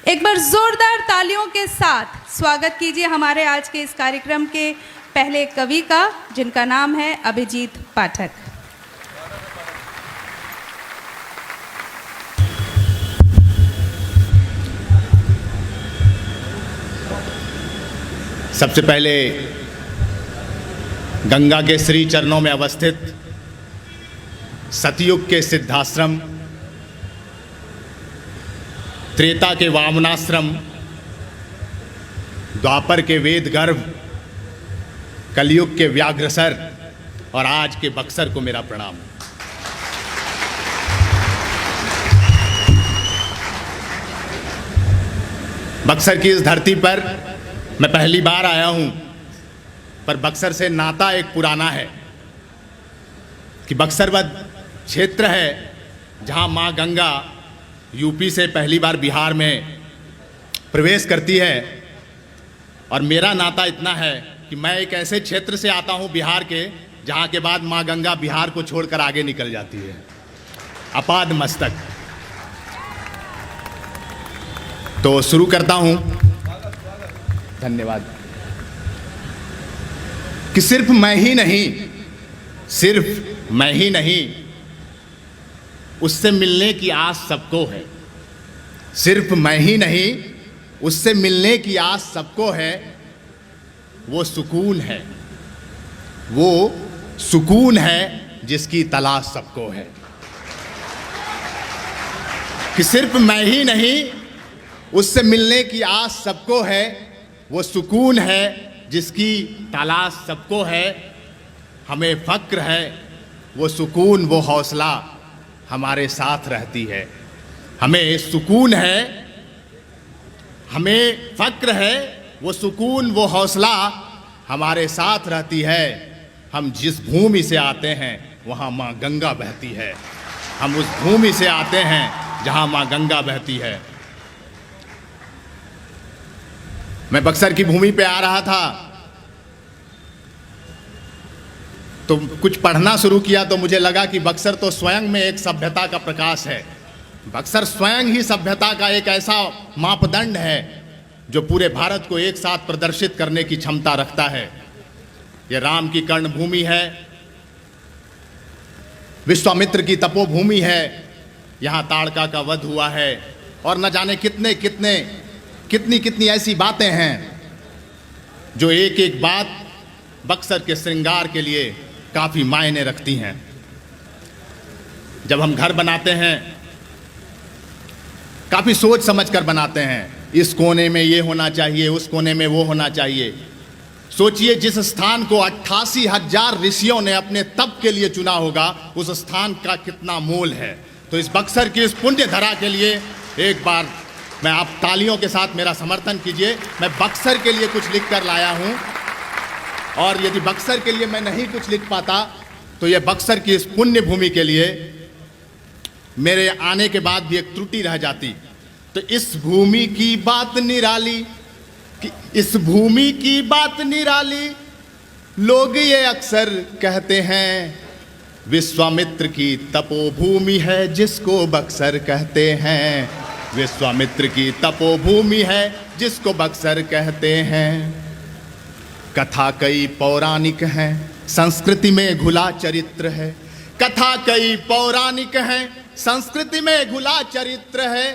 एक बार जोरदार तालियों के साथ स्वागत कीजिए हमारे आज के इस कार्यक्रम के पहले कवि का, जिनका नाम है अभिजीत पाठक। सबसे पहले गंगा के श्री चरणों में अवस्थित सतयुग के सिद्धाश्रम, त्रेता के वामनाश्रम, द्वापर के वेद गर्भ, कलयुग के व्याघ्रसर और आज के बक्सर को मेरा प्रणाम। बक्सर की इस धरती पर मैं पहली बार आया हूं, पर बक्सर से नाता एक पुराना है कि बक्सर वह क्षेत्र है जहां मां गंगा यूपी से पहली बार बिहार में प्रवेश करती है। और मेरा नाता इतना है कि मैं एक ऐसे क्षेत्र से आता हूं बिहार के, जहां के बाद मां गंगा बिहार को छोड़कर आगे निकल जाती है अपाद मस्तक। तो शुरू करता हूं। धन्यवाद। कि सिर्फ मैं ही नहीं, उससे मिलने की आस सबको है। सिर्फ मैं ही नहीं, उससे मिलने की आस सबको है। वो सुकून है जिसकी तलाश सबको है। कि सिर्फ मैं ही नहीं, उससे मिलने की आस सबको है। वो सुकून है जिसकी तलाश सबको है। हमें फक्र है, वो सुकून वो हौसला हमारे साथ रहती है। हमें सुकून है, हमें फक्र है, वो सुकून वो हौसला हमारे साथ रहती है। हम जिस भूमि से आते हैं वहाँ माँ गंगा बहती है। हम उस भूमि से आते हैं जहाँ माँ गंगा बहती है। मैं बक्सर की भूमि पे आ रहा था तो कुछ पढ़ना शुरू किया तो मुझे लगा कि बक्सर तो स्वयं में एक सभ्यता का प्रकाश है। बक्सर स्वयं ही सभ्यता का एक ऐसा मापदंड है जो पूरे भारत को एक साथ प्रदर्शित करने की क्षमता रखता है। यह राम की कर्णभूमि है, विश्वामित्र की तपोभूमि है, यहाँ ताड़का का वध हुआ है और न जाने कितनी ऐसी बातें हैं जो एक एक बात बक्सर के श्रृंगार के लिए काफ़ी मायने रखती हैं। जब हम घर बनाते हैं काफ़ी सोच समझ कर बनाते हैं। इस कोने में ये होना चाहिए, उस कोने में वो होना चाहिए। सोचिए, जिस स्थान को 88,000 ऋषियों ने अपने तप के लिए चुना होगा, उस स्थान का कितना मोल है। तो इस बक्सर की इस पुण्य धरा के लिए एक बार मैं आप तालियों के साथ मेरा समर्थन कीजिए। मैं बक्सर के लिए कुछ लिख कर लाया हूँ, और यदि बक्सर के लिए मैं नहीं कुछ लिख पाता तो यह बक्सर की इस पुण्य भूमि के लिए मेरे आने के बाद भी एक त्रुटि रह जाती। तो इस भूमि की बात निराली, कि इस भूमि की बात निराली, लोग ये अक्सर कहते हैं। विश्वामित्र की तपोभूमि है जिसको बक्सर कहते हैं। विश्वामित्र की तपोभूमि है जिसको बक्सर कहते हैं। कथा कई पौराणिक हैं, संस्कृति में घुला चरित्र है। कथा कई पौराणिक हैं, संस्कृति में घुला चरित्र है।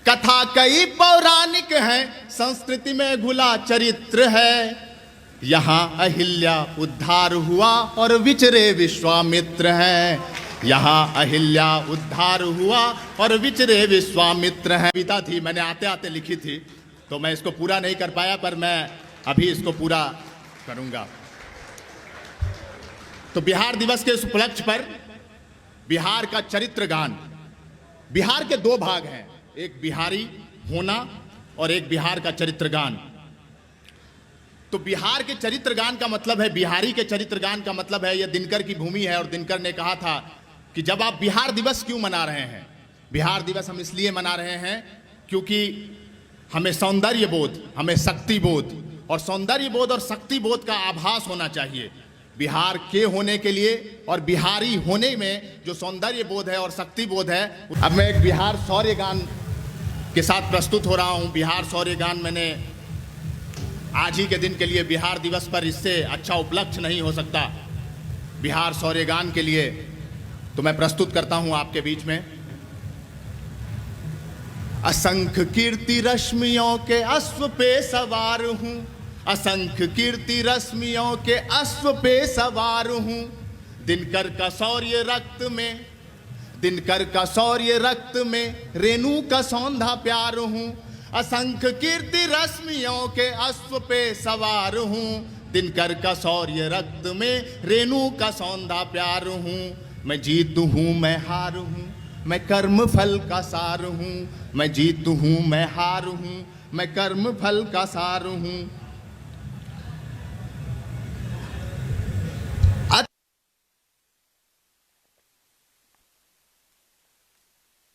कथा कई पौराणिक हैं, संस्कृति में घुला चरित्र है। यहाँ अहिल्या उद्धार हुआ और विचरे विश्वामित्र हैं। यहाँ अहिल्या उद्धार हुआ और विचरे विश्वामित्र हैं। कविता थी, मैंने आते आते लिखी थी, तो मैं इसको पूरा नहीं कर पाया, पर मैं अभी इसको पूरा करूंगा। तो बिहार दिवस के इस उपलक्ष्य पर बिहार का चरित्र गान। बिहार के दो भाग हैं, एक बिहारी होना और एक बिहार का चरित्र गान। तो बिहार के चरित्र गान का मतलब है, बिहारी के चरित्र गान का मतलब है, यह दिनकर की भूमि है। और दिनकर ने कहा था कि जब आप बिहार दिवस क्यों मना रहे हैं? बिहार दिवस हम इसलिए मना रहे हैं क्योंकि हमें सौंदर्य बोध, हमें शक्ति बोध, और सौंदर्य बोध और शक्ति बोध का आभास होना चाहिए बिहार के होने के लिए। और बिहारी होने में जो सौंदर्य बोध है और शक्ति बोध है। अब मैं एक बिहार शौर्य गान के साथ प्रस्तुत हो रहा हूं। बिहार शौर्य गान मैंने आज ही के दिन के लिए, बिहार दिवस पर इससे अच्छा उपलक्ष्य नहीं हो सकता। बिहार शौर्य गान के लिए तो मैं प्रस्तुत करता हूं आपके बीच में। असंख्य कीर्ति रश्मियों के अश्व पे सवार हूं, असंख्य कीर्ति रश्मियों के अश्व पे सवार हूं। दिनकर का शौर्य रक्त में, दिनकर का शौर्य रक्त में, रेणु का सौंधा प्यार हूं। असंख्य कीर्ति रश्मियों के अश्व पे सवार हूं। दिनकर का शौर्य रक्त में, रेणु का सौंधा प्यार हूं। मैं जीत हूं मैं हार हूं, मैं कर्म फल का सार हूं। मैं जीत हूं मैं हार हूं, मैं कर्म फल का सार हूं।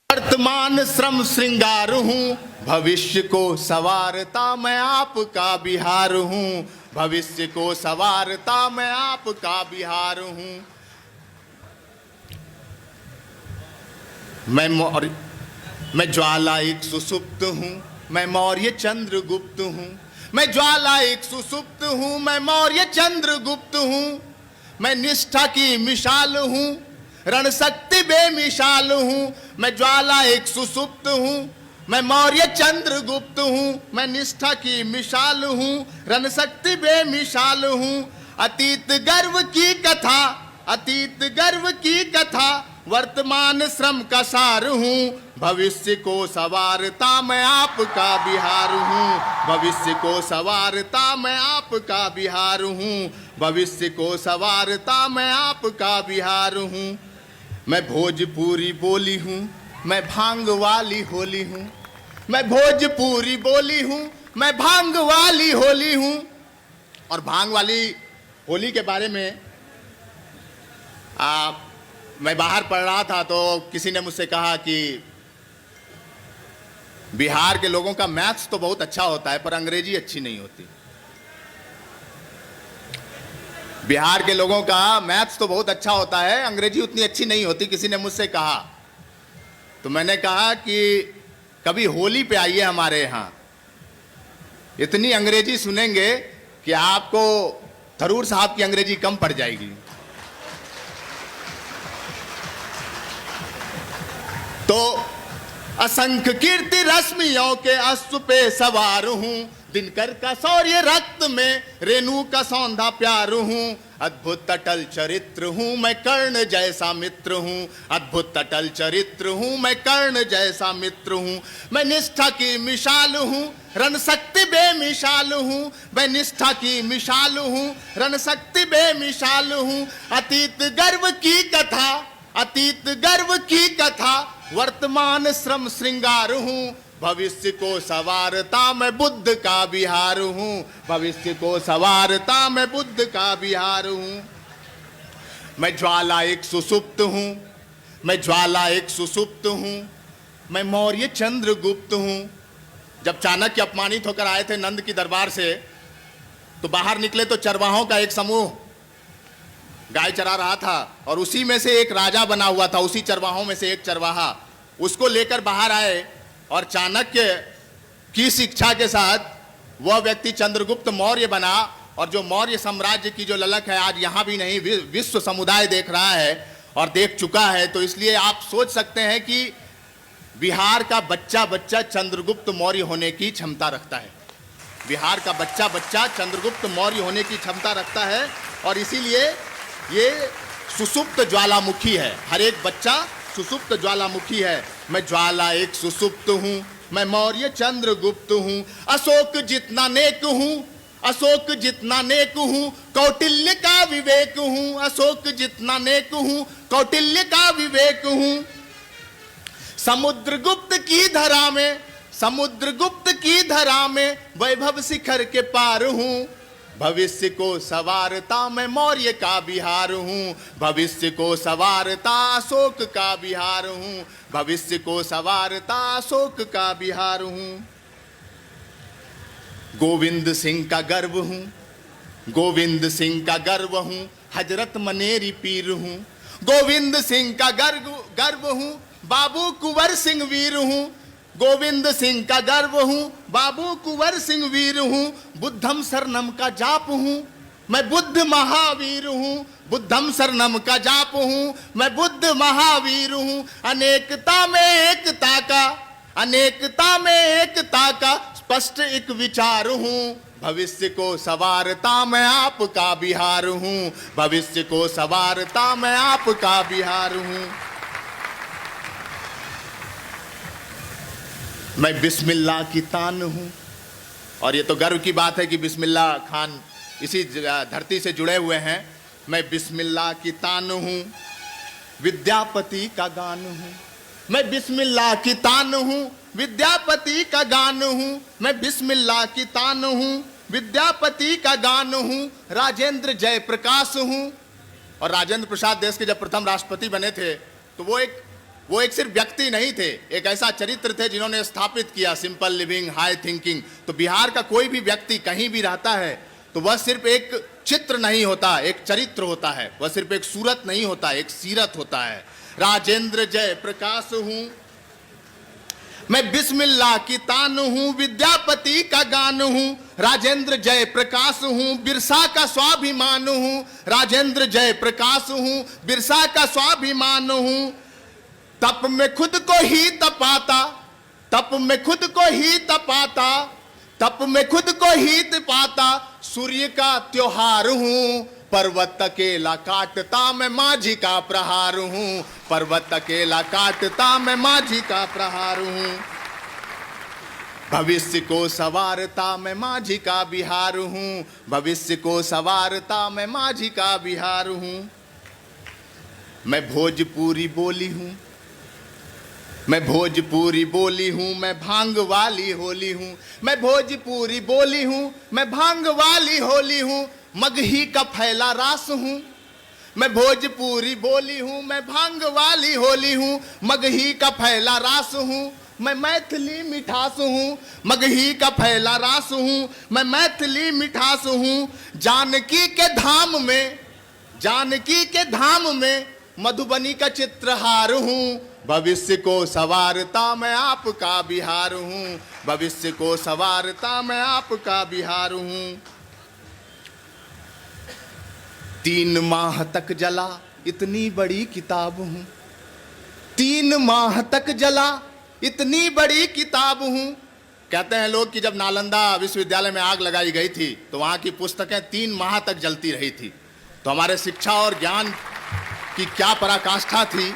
वर्तमान श्रम श्रृंगार हूं, भविष्य को सवारता मैं आपका बिहार हूं। भविष्य को सवारता मैं आपका बिहार हूं। मैं ज्वाला एक सुसुप्त हूं, मैं मौर्य चंद्रगुप्त हूं। मैं ज्वाला एक सुसुप्त हूं, मैं मौर्य चंद्रगुप्त हूं। मैं निष्ठा की मिसाल हूं, रणशक्ति बेमिसाल हूं। मैं ज्वाला एक सुसुप्त हूं, मैं मौर्य चंद्रगुप्त हूं। मैं निष्ठा की मिसाल हूं, रणशक्ति बेमिसाल हूं। अतीत गर्व की कथा, अतीत गर्व की कथा, वर्तमान श्रम का सार हूं। भविष्य को सवारता मैं आपका बिहार हूं। भविष्य को सवारता मैं आपका बिहार हूं। भविष्य को सवारता मैं आपका बिहार हूं। मैं भोजपुरी बोली हूं, मैं भांग वाली होली हूं। मैं भोजपुरी बोली हूं, मैं भांग वाली होली हूं। और भांग वाली होली के बारे में मैं बाहर पढ़ रहा था तो किसी ने मुझसे कहा कि बिहार के लोगों का मैथ्स तो बहुत अच्छा होता है पर अंग्रेजी अच्छी नहीं होती। बिहार के लोगों का मैथ्स तो बहुत अच्छा होता है, अंग्रेजी उतनी अच्छी नहीं होती, किसी ने मुझसे कहा। तो मैंने कहा कि कभी होली पे आइए हमारे यहाँ, इतनी अंग्रेजी सुनेंगे कि आपको थरूर साहब की अंग्रेजी कम पड़ जाएगी। तो असंख्य कीर्ति रश्मियों के अश्व पे सवार हूं। दिनकर का शौर्य रक्त में, रेणु का सौंधा प्यार हूं। अद्भुत अटल चरित्र हूं, मैं कर्ण जैसा मित्र हूं। अद्भुत अटल चरित्र हूं, मैं कर्ण जैसा मित्र हूं। मैं निष्ठा की मिसाल हूं, रणशक्ति बेमिसाल हूं। मैं निष्ठा की मिसाल हूं, रणशक्ति बेमिसाल हूं। अतीत गर्व की कथा, अतीत गर्व की कथा, वर्तमान श्रम श्रृंगार हूं। भविष्य को सवारता मैं बुद्ध का बिहार हूं। भविष्य को सवारता मैं बुद्ध का बिहार हूं। मैं ज्वाला एक सुसुप्त हूं, मैं ज्वाला एक सुसुप्त हूं। मैं मौर्य चंद्रगुप्त हूं। जब चाणक्य अपमानित होकर आए थे नंद की दरबार से, तो बाहर निकले तो चरवाहों का एक समूह गाय चरा रहा था और उसी में से एक राजा बना हुआ था, उसी चरवाहों में से एक चरवाहा उसको लेकर बाहर आए और चाणक्य की शिक्षा के साथ वह व्यक्ति चंद्रगुप्त मौर्य बना। और जो मौर्य साम्राज्य की जो ललक है आज यहाँ भी नहीं, विश्व समुदाय देख रहा है और देख चुका है। तो इसलिए आप सोच सकते हैं कि बिहार का बच्चा बच्चा चंद्रगुप्त मौर्य होने की क्षमता रखता है। बिहार का बच्चा बच्चा चंद्रगुप्त मौर्य होने की क्षमता रखता है और इसीलिए ये सुसुप्त ज्वालामुखी है। हर एक बच्चा सुसुप्त ज्वालामुखी है। मैं ज्वाला एक सुसुप्त हूं, मैं मौर्य चंद्रगुप्त हूं। अशोक जितना नेक हूं, अशोक जितना नेक हूं, कौटिल्य का विवेक हूं। अशोक जितना नेक हूं, कौटिल्य का विवेक हूं। समुद्रगुप्त की धरा में, समुद्रगुप्त की धरा में वैभव शिखर के पार हूं। भविष्य को सवारता मैं मौर्य का बिहार हूं। भविष्य को सवारता अशोक का बिहार हूं। भविष्य को सवारता अशोक का बिहार हूं। गोविंद सिंह का गर्व हूं, गोविंद सिंह का गर्व हूं। हजरत मनेरी पीर हूं। गोविंद सिंह का गर्व हूं, बाबू कुंवर सिंह वीर हूं। गोविंद सिंह का गर्व हूं, बाबू कुंवर सिंह वीर हूं, बुद्धम शरणम का जाप हूं, मैं बुद्ध महावीर हूं, बुद्धम शरणम का जाप हूं, मैं बुद्ध महावीर हूं। अनेकता में एकता का, अनेकता में एकता का स्पष्ट एक विचार हूं, भविष्य को संवारता मैं आपका बिहार हूं, भविष्य को संवारता मैं आपका बिहार हूं। मैं बिस्मिल्लाह की तान हूं, और ये तो गर्व की बात है कि बिस्मिल्लाह खान इसी धरती से जुड़े हुए हैं। मैं बिस्मिल्लाह की तान हूं, विद्यापति का गान हूं, मैं बिस्मिल्लाह की तान हूं, विद्यापति का गान हूं, मैं बिस्मिल्लाह की तान हूं, विद्यापति का गान हूं, राजेंद्र जयप्रकाश हूं। और राजेंद्र प्रसाद देश के जब प्रथम राष्ट्रपति बने थे तो वो एक सिर्फ व्यक्ति नहीं थे, एक ऐसा चरित्र थे जिन्होंने स्थापित किया सिंपल लिविंग हाई थिंकिंग। तो बिहार का कोई भी व्यक्ति कहीं भी रहता है तो वह सिर्फ एक चित्र नहीं होता, एक चरित्र होता है, वह सिर्फ एक सूरत नहीं होता, एक सीरत होता है। राजेंद्र जयप्रकाश हूं, मैं बिस्मिल्लाह की तान हूं, विद्यापति का गान हूं, राजेंद्र जयप्रकाश हूं, बिरसा का स्वाभिमान हूं, राजेंद्र जयप्रकाश हूं, बिरसा का स्वाभिमान हूं। तप में खुद को ही तपाता, तप में खुद को ही तपाता, तप में खुद को ही तपाता, सूर्य का त्योहार हूं, पर्वत अकेला काटता मैं माझी का प्रहार हूं, पर्वत अकेला काटता मैं माझी का प्रहार हूं। भविष्य को संवारता मैं माझी का बिहार हूं, भविष्य को संवारता मैं माझी का बिहार हूं। मैं भोजपुरी बोली हूं, मैं भोजपुरी बोली हूं, मैं भांग वाली होली हूं, मैं भोजपुरी बोली हूं, मैं भांग वाली होली हूं, मगही का फैला रास हूं, मैं भोजपुरी बोली हूं, मैं भांग वाली होली हूं, मगही का फैला रास हूं, मैं मैथिली मिठास हूं, मगही का फैला रास हूं, मैं मैथिली मिठास हूं। जानकी के धाम में, जानकी के धाम में मधुबनी का चित्रहार हूं, भविष्य को संवारता मैं आपका बिहार हूं, भविष्य को संवारता मैं आपका बिहार हूं। 3 माह तक जला इतनी बड़ी किताब हूं, 3 माह तक जला इतनी बड़ी किताब हूं। कहते हैं लोग कि जब नालंदा विश्वविद्यालय में आग लगाई गई थी तो वहां की पुस्तकें 3 माह तक जलती रही थी। तो हमारे शिक्षा और ज्ञान की क्या पराकाष्ठा थी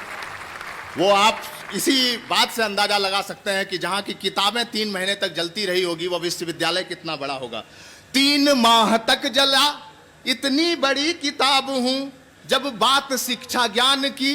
वो आप इसी बात से अंदाजा लगा सकते हैं कि जहां की किताबें 3 महीने तक जलती रही होगी वो विश्वविद्यालय कितना बड़ा होगा। 3 माह तक जला इतनी बड़ी किताब हूं, जब बात शिक्षा ज्ञान की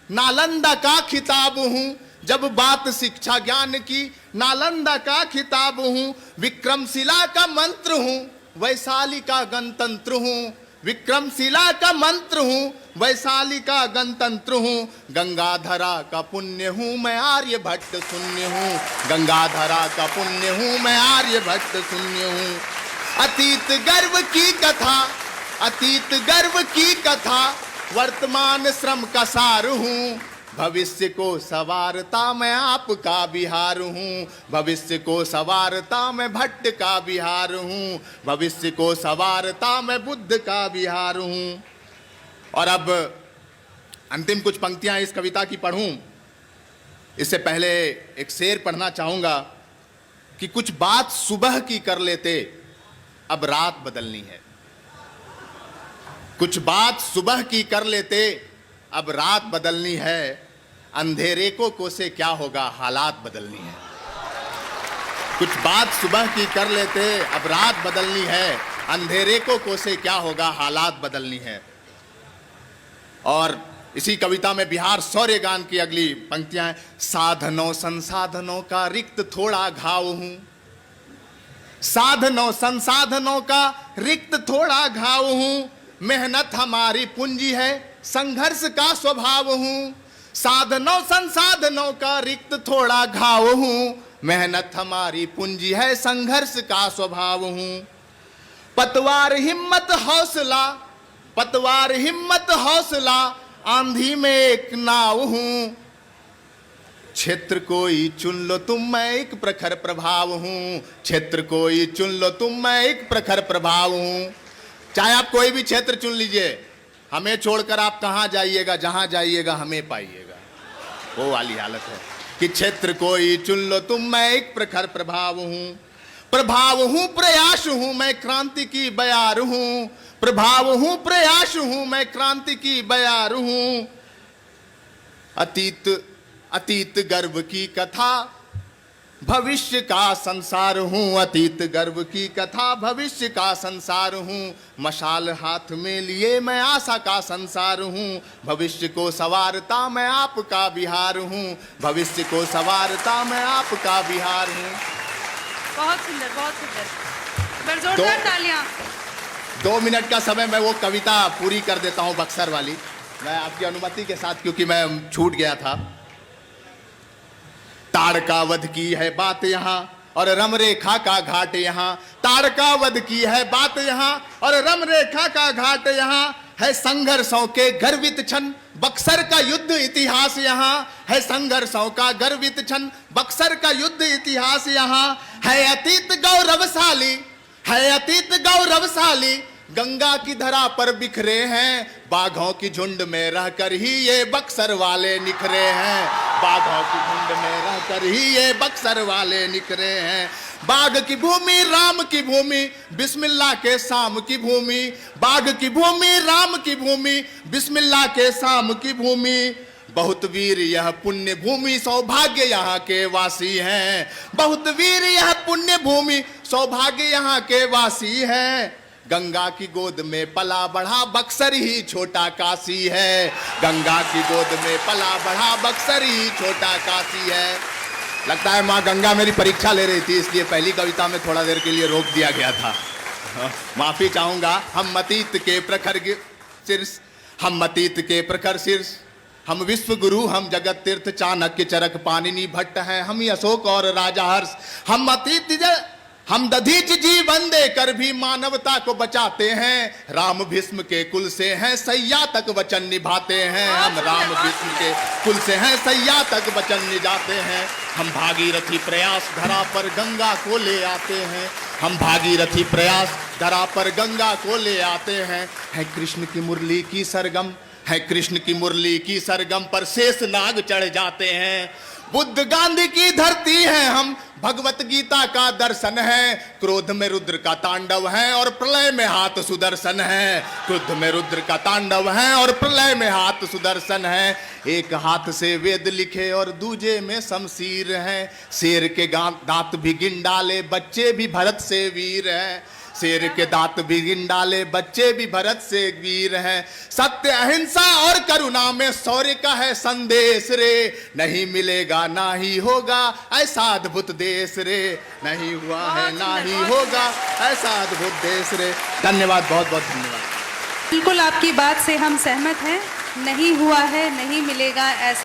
नालंदा का खिताब हूं, जब बात शिक्षा ज्ञान की नालंदा का खिताब हूं। विक्रमशिला का मंत्र हूं, वैशाली का गणतंत्र हूं, विक्रमशिला का मंत्र हूं, वैशाली का गणतंत्र हूं। गंगाधरा का पुण्य हूं, मैं आर्यभट्ट शून्य हूं, गंगाधरा का पुण्य हूं, मैं आर्यभट्ट शून्य हूं। अतीत गर्व की कथा, अतीत गर्व की कथा, वर्तमान श्रम का सार हूं, भविष्य को संवारता मैं आपका बिहार हूं, भविष्य को संवारता मैं भट्ट का बिहार हूं, भविष्य को संवारता मैं बुद्ध का बिहार हूं। और अब अंतिम कुछ पंक्तियां इस कविता की पढ़ूं, इससे पहले एक शेर पढ़ना चाहूंगा कि कुछ बात सुबह की कर लेते, अब रात बदलनी है। कुछ बात सुबह की कर लेते, अब रात बदलनी है। अंधेरे को कोसे क्या होगा, हालात बदलनी है। कुछ बात सुबह की कर लेते, अब रात बदलनी है। अंधेरे को कोसे क्या होगा, हालात बदलनी है। और इसी कविता में बिहार शौर्य गान की अगली पंक्तियां हैं। साधनों संसाधनों का रिक्त थोड़ा घाव हूं, साधनों संसाधनों का रिक्त थोड़ा घाव हूं। मेहनत हमारी पूंजी है, संघर्ष का स्वभाव हूं। साधनों संसाधनों का रिक्त थोड़ा घाव हूं, मेहनत हमारी पूंजी है, संघर्ष का स्वभाव हूं। पतवार हिम्मत हौसला, पतवार हिम्मत हौसला, आंधी में एक नाव हूं। क्षेत्र कोई चुन लो तुम, मैं एक प्रखर प्रभाव हूँ। क्षेत्र कोई चुन लो तुम, मैं एक प्रखर प्रभाव हूँ। चाहे आप कोई भी क्षेत्र चुन लीजिए, हमें छोड़कर आप कहाँ जाइएगा, जहाँ जाइएगा हमें पाइएगा। वो वाली हालत है कि क्षेत्र कोई चुन लो तुम, मैं एक प्रखर प्रभाव हूँ। प्रभाव हूँ प्रयास हूँ, मैं क्रांति की बयार हूँ। प्रभाव हूँ प्रयास हूँ, मैं क्रांति की बयार हूँ। अतीत गर्व की कथा, भविष्य का संसार हूँ। अतीत गर्व की कथा, भविष्य का संसार हूँ। मशाल हाथ में लिए मैं आशा का संसार हूँ। भविष्य को सवारता मैं आपका बिहार हूँ। भविष्य को सवारता मैं आपका बिहार हूँ। बहुत सुंदर, बहुत सुंदर। पर जोरदार तालियां। 2 मिनट का समय मैं वो कविता पूरी कर देता हूँ बक्सर वाली, मैं आपकी अनुमति के साथ, क्योंकि मैं छूट गया था। ताड़का वध की है बात यहाँ और रमरेखा का घाट यहाँ। ताड़का वध की है बात यहाँ और रमरेखा का घाट यहाँ। है संघर्षों के गर्वित क्षण, बक्सर का युद्ध इतिहास यहाँ। है संघर्षों का गर्वित क्षण, बक्सर का युद्ध इतिहास यहाँ। है अतीत गौरवशाली, है अतीत गौरवशाली। गंगा की धरा पर बिखरे हैं, बाघों की झुंड में रहकर ही ये बक्सर वाले निखरे हैं। बाघों की झुंड में रहकर ही ये बक्सर वाले निखरे हैं। बाघ की भूमि राम की भूमि, बिस्मिल्लाह के शाम की भूमि। बाघ की भूमि राम की भूमि, बिस्मिल्लाह के शाम की भूमि। बहुत वीर यह पुण्य भूमि, सौभाग्य यहाँ के वासी हैं। बहुत वीर यह पुण्य भूमि, सौभाग्य यहाँ के वासी हैं। गंगा की गोद में पला बढ़ा बक्सर ही छोटा काशी है। गंगा की गोद में पला बढ़ा बक्सर ही छोटा काशी है। लगता है माँ गंगा मेरी परीक्षा ले रही थी, इसलिए पहली कविता में थोड़ा देर के लिए रोक दिया गया था। माफी चाहूंगा। हम अतीत के प्रखर शीर्ष, हम अतीत के प्रखर शीर्ष, हम विश्व गुरु, हम जगत तीर्थ, चाणक्य चरक पाणिनि भट्ट हैं। हम ही अशोक और राजा हर्ष। हम अतीत, हम दधीच जीवन देकर भी मानवता को बचाते हैं। राम भीष्म के कुल से हैं, सैया तक वचन निभाते हैं। हम राम भीष्म के कुल से हैं, सैया तक वचन निभाते हैं। हम भागीरथी प्रयास धरा पर गंगा को ले आते हैं। हम भागीरथी प्रयास धरा पर गंगा को ले आते हैं। है कृष्ण की मुरली की सरगम, है कृष्ण की मुरली की सरगम पर शेष नाग चढ़ जाते हैं। बुद्ध गांधी की धरती है हम, भगवत गीता का दर्शन है। क्रोध में रुद्र का तांडव है और प्रलय में हाथ सुदर्शन है। क्रोध में रुद्र का तांडव है और प्रलय में हाथ सुदर्शन है। एक हाथ से वेद लिखे और दूजे में शमशीर है। शेर के दांत भी गिन डाले, बच्चे भी भरत से वीर हैं। शेर के दांत भी गिन डाले, बच्चे भी भरत से वीर हैं। सत्य अहिंसा और करुणा में शौर्य का है संदेश रे। नहीं मिलेगा ना ही होगा ऐसा अद्भुत देश रे। नहीं हुआ है ना ही होगा ऐसा अद्भुत देश रे। धन्यवाद, बहुत बहुत धन्यवाद। बिल्कुल आपकी बात से हम सहमत हैं। नहीं हुआ है, नहीं मिलेगा ऐसा